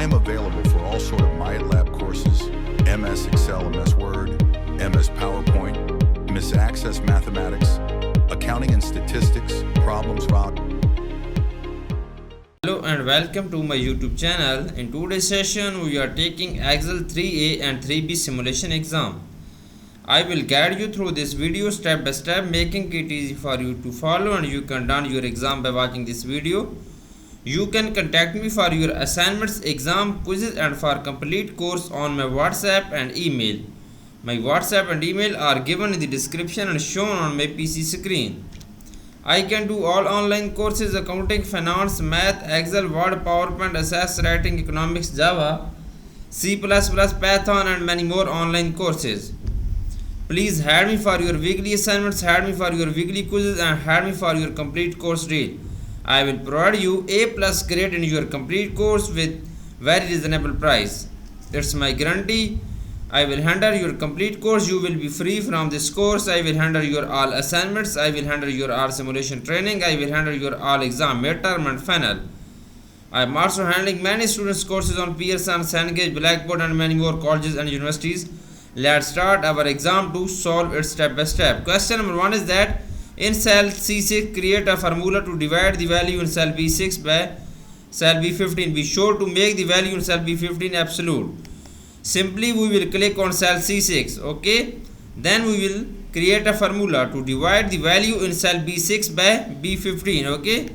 I'm available for all sort of MyLab courses, MS Excel, MS Word, MS PowerPoint, MS Access Mathematics, Accounting and Statistics, Problems Rock. Hello and welcome to my YouTube channel. In today's session we are taking Excel 3A and 3B simulation exam. I will guide you through this video step by step, making it easy for you to follow, and you can done your exam by watching this video. You can contact me for your assignments, exam, quizzes and for complete course on my WhatsApp and email. My WhatsApp and email are given in the description and shown on my PC screen. I can do all online courses: accounting, finance, math, Excel, Word, PowerPoint, Access, writing, economics, Java, C++, Python and many more online courses. Please add me for your weekly assignments, add me for your weekly quizzes and add me for your complete course deal. I will provide you A+ grade in your complete course with very reasonable price. It's my guarantee. I will handle your complete course. You will be free from this course. I will handle your all assignments. I will handle your all simulation training. I will handle your all exam, midterm and final. I am also handling many students courses on Pearson, Cengage, Blackboard and many more colleges and universities. Let's start our exam to solve it step by step. Question number 1 is that in cell C6 create a formula to divide the value in cell B6 by cell B15. Be sure to make the value in cell B15 absolute. Simply we will click on cell C6, okay? Then we will create a formula to divide the value in cell B6 by B15, okay?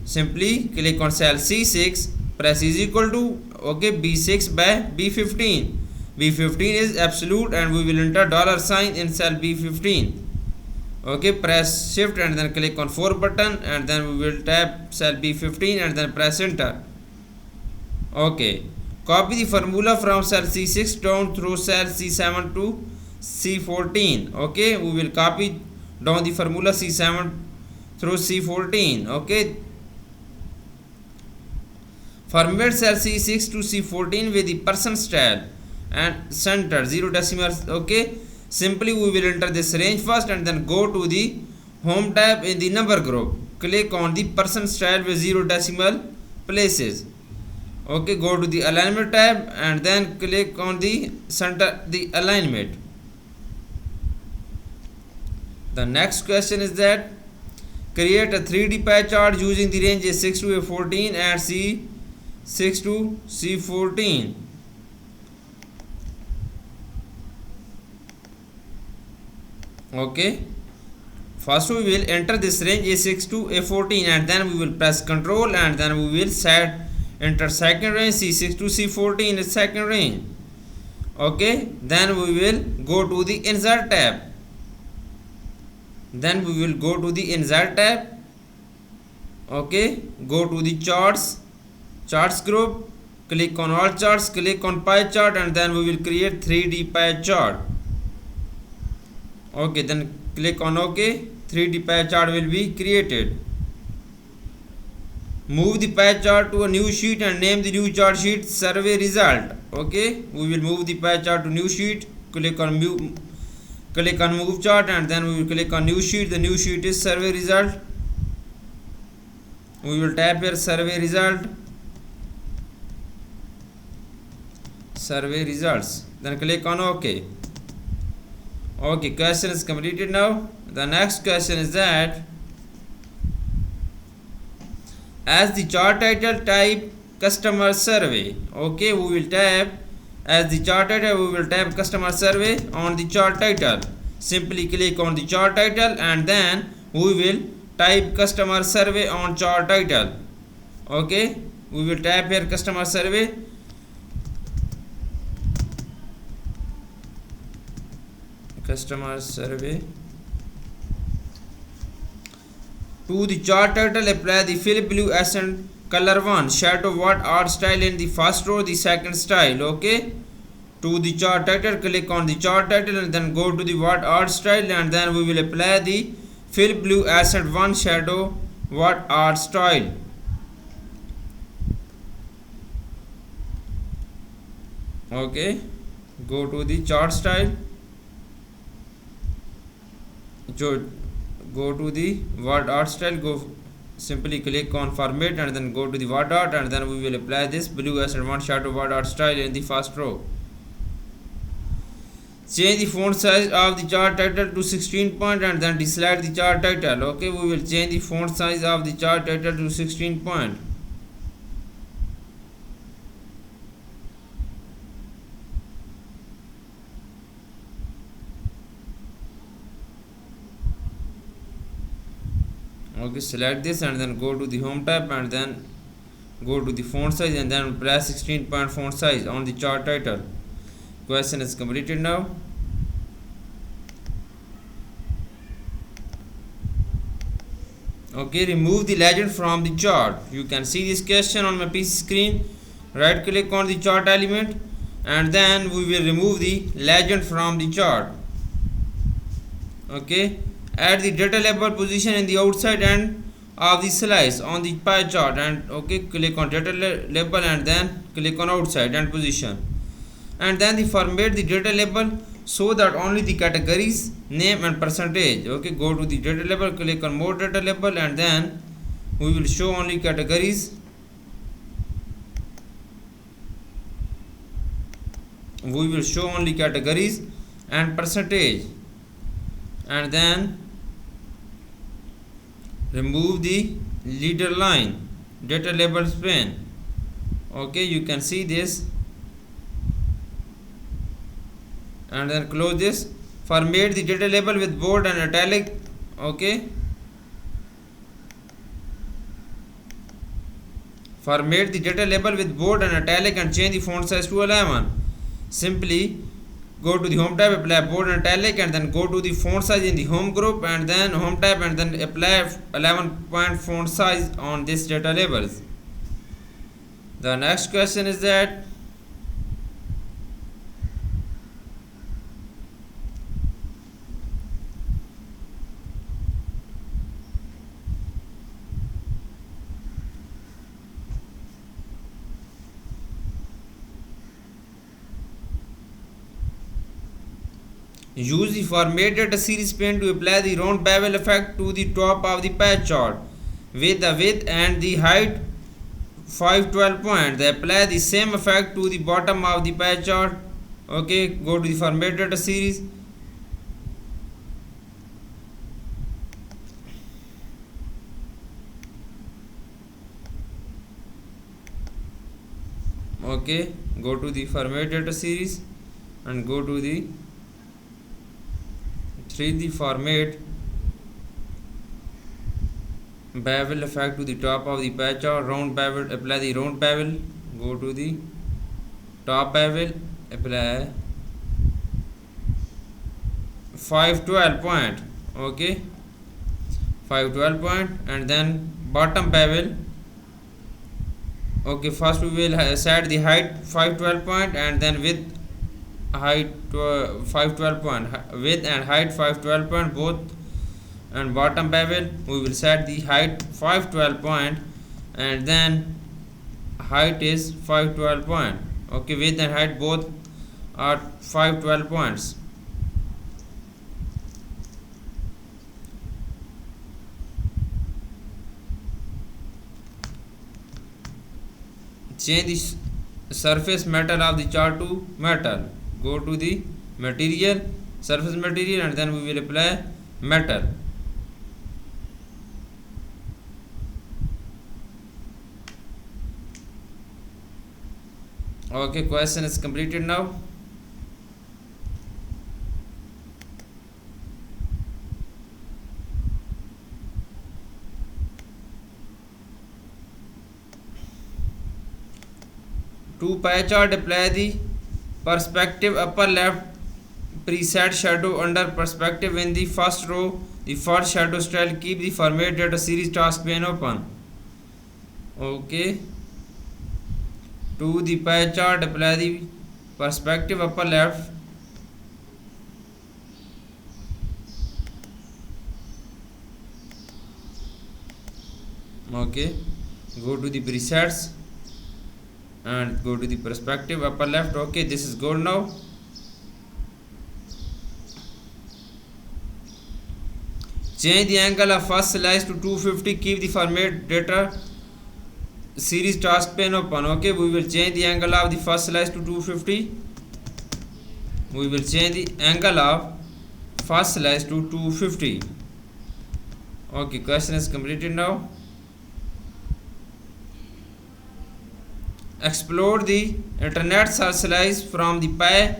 Simply click on cell C6, press is equal to, okay, B6 by B15. B15 is absolute and we will enter $sign in cell B15. Okay, press shift and then click on 4 button and then we will tap cell B15 and then press enter. Okay, copy the formula from cell C6 down through cell C7 to C14. Okay, we will copy down the formula C7 through C14. Okay, format cell C6 to C14 with the percent style and center 0 decimals. Okay, simply we will enter this range first and then go to the home tab in the number group. Click on the percent style with 0 decimal places. Okay, go to the alignment tab and then click on the center the alignment. The next question is that create a 3D pie chart using the range A6 to A14 and C6 to C14. Okay, first we will enter this range A6 to A14 and then we will press Ctrl and then we will enter second range C6 to C14 is second range. Okay, then we will go to the insert tab. Then we will go to the insert tab. Okay, go to the charts group, click on all charts, click on pie chart and then we will create 3D pie chart. Okay, then click on OK. 3D pie chart will be created. Move the pie chart to a new sheet and name the new chart sheet survey result. Okay, we will move the pie chart to new sheet. Click on move chart and then we will click on new sheet. The new sheet is survey result. We will tap here survey result, survey results, then click on OK. Okay, question is completed now. The next question is that as the chart title type customer survey. Okay, we will tap as the chart title, we will tap customer survey on the chart title. Simply click on the chart title and then we will type customer survey on chart title. Okay, we will tap here customer survey. Customer survey. To the chart title apply the fill blue accent color 1, shadow what art style in the first row, the second style. Okay, to the chart title, click on the chart title and then go to the what art style and then we will apply the fill blue accent 1, shadow what art style. Okay, go to the chart style, go to the what art style, go simply click on format and then go to the word dot, and then we will apply this blue accent one shadow word dot style in the first row. Change the font size of the chart title to 16 point and then deselect the chart title. Okay, we will change the font size of the chart title to 16 point. Okay, select this and then go to the home tab and then go to the font size and then press 16 point font size on the chart title. Question is completed now. Okay, remove the legend from the chart. You can see this question on my PC screen. Right click on the chart element and then we will remove the legend from the chart. Okay, add the data label position in the outside end of the slice on the pie chart, and okay, click on data label and then click on outside end position, and then the format the data label so that only the categories, name and percentage. Okay, go to the data label, click on more data label and then we will show only categories. We will show only categories and percentage, and then remove the leader line data label span. Okay, you can see this, and then close this. Format the data label with bold and italic. Okay, format the data label with bold and italic and change the font size to 11. Simply go to the home tab, apply bold and italic and then go to the font size in the home group and then home tab and then apply 11 point font size on this data labels. The next question is that use the format data series pen to apply the round bevel effect to the top of the pie chart with the width and the height 512 point. They apply the same effect to the bottom of the pie chart. Okay, go to the format data series. Okay, go to the format data series and go to the 3D format bevel effect to the top of the pie chart. Round bevel, apply the round bevel. Go to the top bevel, apply 512 point. Okay, 512 point, and then bottom bevel. Okay, first we will set the height 512 point and then width height 512 point, width and height 512 point both, and bottom bevel we will set the height 512 point and then height is 512 point. Okay, width and height both are 512 points. Change the surface metal of the chart to metal. Go to the material, surface material, and then we will apply metal. Okay, question is completed now. To pie chart, apply the perspective upper left preset shadow under perspective in the first row. The first shadow style, keep the format data series task pane open. Okay, to the pie chart, apply the perspective upper left. Okay, go to the presets and go to the perspective upper left. Okay, this is good now. Change the angle of first slice to 250. Keep the format data series task pane open. Okay, we will change the angle of the first slice to 250. We will change the angle of first slice to 250. Okay, question is completed now. Explode the internet search slice from the pie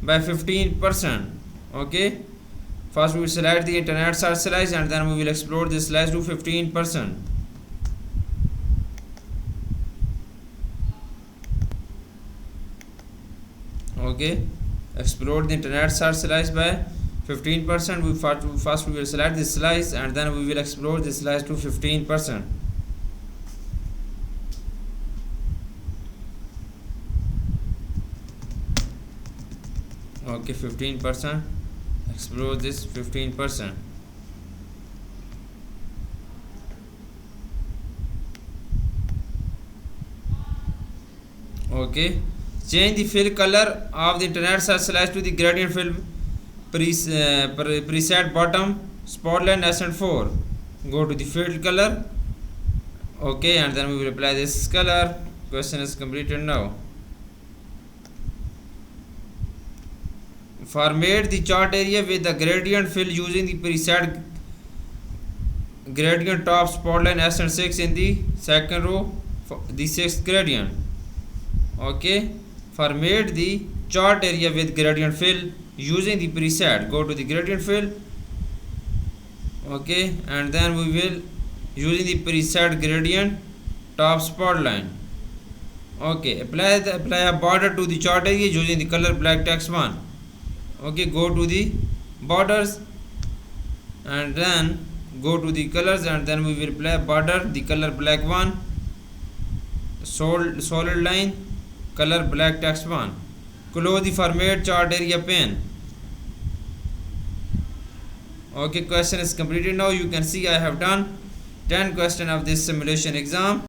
by 15%. Okay, first we will select the internet search slice and then we will explode this slice to 15%. Okay, explode the internet search slice by 15%. We first we will select this slice and then we will explode this slice to 15%. Okay, 15%. Explode this 15%. Okay, change the fill color of the internet search slice to the gradient fill preset bottom spotlight Ascent 4. Go to the fill color. Okay, and then we will apply this color. Question is completed now. Format the chart area with the gradient fill using the preset gradient top spotlight Ascent 6 in the second row, the sixth gradient. Okay, format the chart area with gradient fill using the preset. Go to the gradient fill. Okay, and then we will using the preset gradient top spotlight. Okay, apply a border to the chart area using the color black text 1. Okay, go to the borders and then go to the colors and then we will apply border the color black 1, solid line color black text 1. Close the format chart area pane. Okay, question is completed now. You can see I have done 10 questions of this simulation exam.